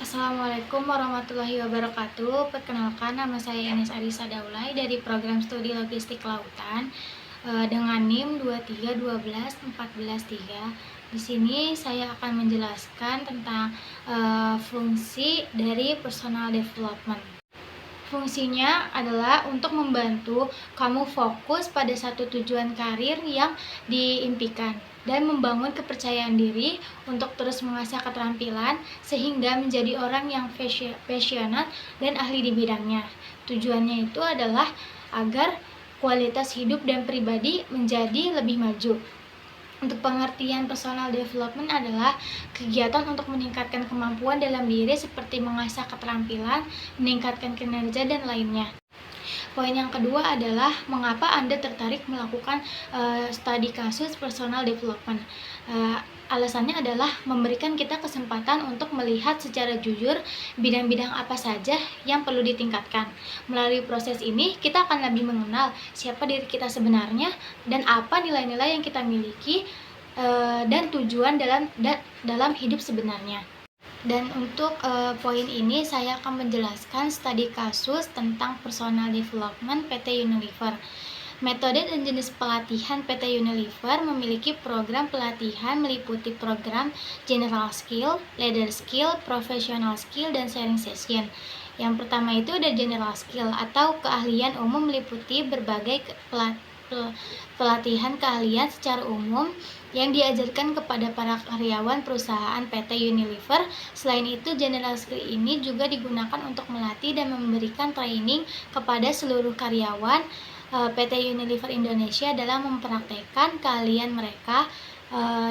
Assalamualaikum warahmatullahi wabarakatuh. Perkenalkan, nama saya Ines Arisa Daulay dari program studi logistik lautan dengan NIM 2312143. Di sini saya akan menjelaskan tentang fungsi dari personal development. Fungsinya adalah untuk membantu kamu fokus pada satu tujuan karir yang diimpikan dan membangun kepercayaan diri untuk terus mengasah keterampilan sehingga menjadi orang yang passionate dan ahli di bidangnya. Tujuannya itu adalah agar kualitas hidup dan pribadi menjadi lebih maju. Untuk pengertian personal development adalah kegiatan untuk meningkatkan kemampuan dalam diri seperti mengasah keterampilan, meningkatkan kinerja, dan lainnya. Poin yang kedua adalah mengapa Anda tertarik melakukan studi kasus personal development. Alasannya adalah memberikan kita kesempatan untuk melihat secara jujur bidang-bidang apa saja yang perlu ditingkatkan. Melalui proses ini, kita akan lebih mengenal siapa diri kita sebenarnya dan apa nilai-nilai yang kita miliki dan tujuan dalam hidup sebenarnya. Dan untuk poin ini saya akan menjelaskan studi kasus tentang personal development PT Unilever. Metode dan jenis pelatihan PT Unilever memiliki program pelatihan meliputi program General Skill, Leader Skill, Professional Skill, dan Sharing Session. Yang pertama itu ada General Skill atau keahlian umum meliputi berbagai pelatihan keahlian secara umum yang diajarkan kepada para karyawan perusahaan PT Unilever. Selain itu, General Skill ini juga digunakan untuk melatih dan memberikan training kepada seluruh karyawan PT Unilever Indonesia dalam mempraktekkan keahlian mereka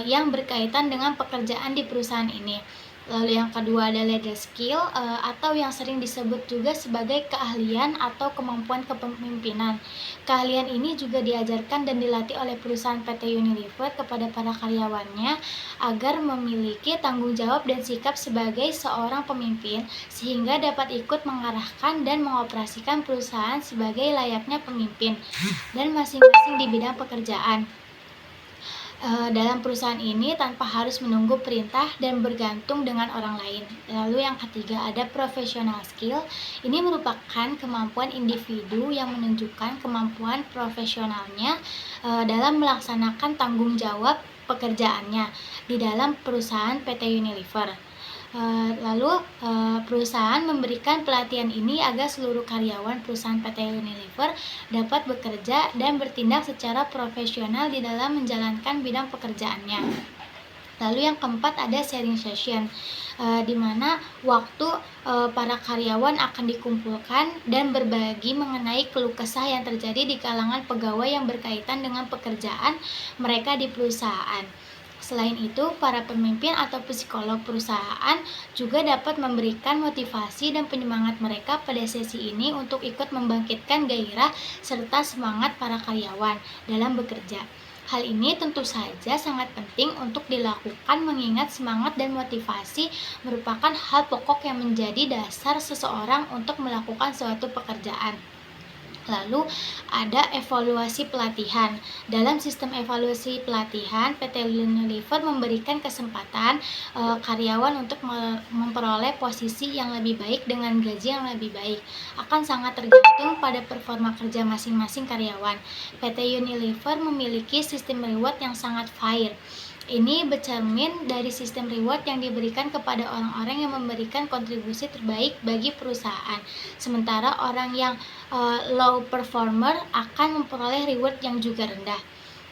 yang berkaitan dengan pekerjaan di perusahaan ini. Lalu yang kedua ada leader skill atau yang sering disebut juga sebagai keahlian atau kemampuan kepemimpinan. Keahlian ini juga diajarkan dan dilatih oleh perusahaan PT Unilever kepada para karyawannya agar memiliki tanggung jawab dan sikap sebagai seorang pemimpin sehingga dapat ikut mengarahkan dan mengoperasikan perusahaan sebagai layaknya pemimpin dan masing-masing di bidang pekerjaan dalam perusahaan ini tanpa harus menunggu perintah dan bergantung dengan orang lain. Lalu yang ketiga ada professional skill. Ini merupakan kemampuan individu yang menunjukkan kemampuan profesionalnya dalam melaksanakan tanggung jawab pekerjaannya di dalam perusahaan PT Unilever. Lalu perusahaan memberikan pelatihan ini agar seluruh karyawan perusahaan PT Unilever dapat bekerja dan bertindak secara profesional di dalam menjalankan bidang pekerjaannya. Lalu yang keempat ada sharing session, di mana waktu para karyawan akan dikumpulkan dan berbagi mengenai keluh kesah yang terjadi di kalangan pegawai yang berkaitan dengan pekerjaan mereka di perusahaan. Selain itu, para pemimpin atau psikolog perusahaan juga dapat memberikan motivasi dan penyemangat mereka pada sesi ini untuk ikut membangkitkan gairah serta semangat para karyawan dalam bekerja. Hal ini tentu saja sangat penting untuk dilakukan mengingat semangat dan motivasi merupakan hal pokok yang menjadi dasar seseorang untuk melakukan suatu pekerjaan. Lalu ada evaluasi pelatihan. Dalam sistem evaluasi pelatihan, PT Unilever memberikan kesempatan karyawan untuk memperoleh posisi yang lebih baik dengan gaji yang lebih baik. Akan sangat tergantung pada performa kerja masing-masing karyawan. PT Unilever memiliki sistem reward yang sangat fair. Ini bercermin dari sistem reward yang diberikan kepada orang-orang yang memberikan kontribusi terbaik bagi perusahaan. Sementara orang yang low performer akan memperoleh reward yang juga rendah.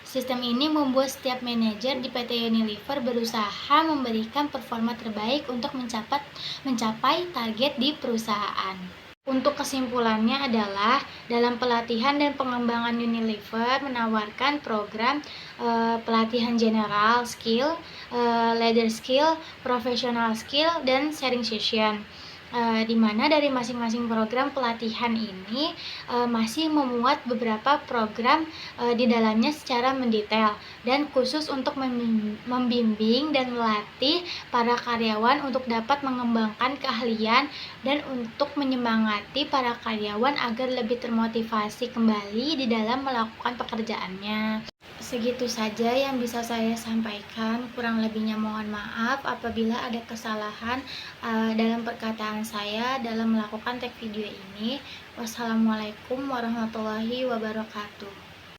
Sistem ini membuat setiap manajer di PT Unilever berusaha memberikan performa terbaik untuk mencapai target di perusahaan. Untuk kesimpulannya adalah dalam pelatihan dan pengembangan Unilever menawarkan program pelatihan general skill, leader skill, professional skill, dan sharing session. Di mana dari masing-masing program pelatihan ini masih memuat beberapa program di dalamnya secara mendetail dan khusus untuk membimbing dan melatih para karyawan untuk dapat mengembangkan keahlian dan untuk menyemangati para karyawan agar lebih termotivasi kembali di dalam melakukan pekerjaannya. Segitu saja yang bisa saya sampaikan, kurang lebihnya mohon maaf apabila ada kesalahan dalam perkataan saya dalam melakukan tag video ini. Wassalamualaikum warahmatullahi wabarakatuh.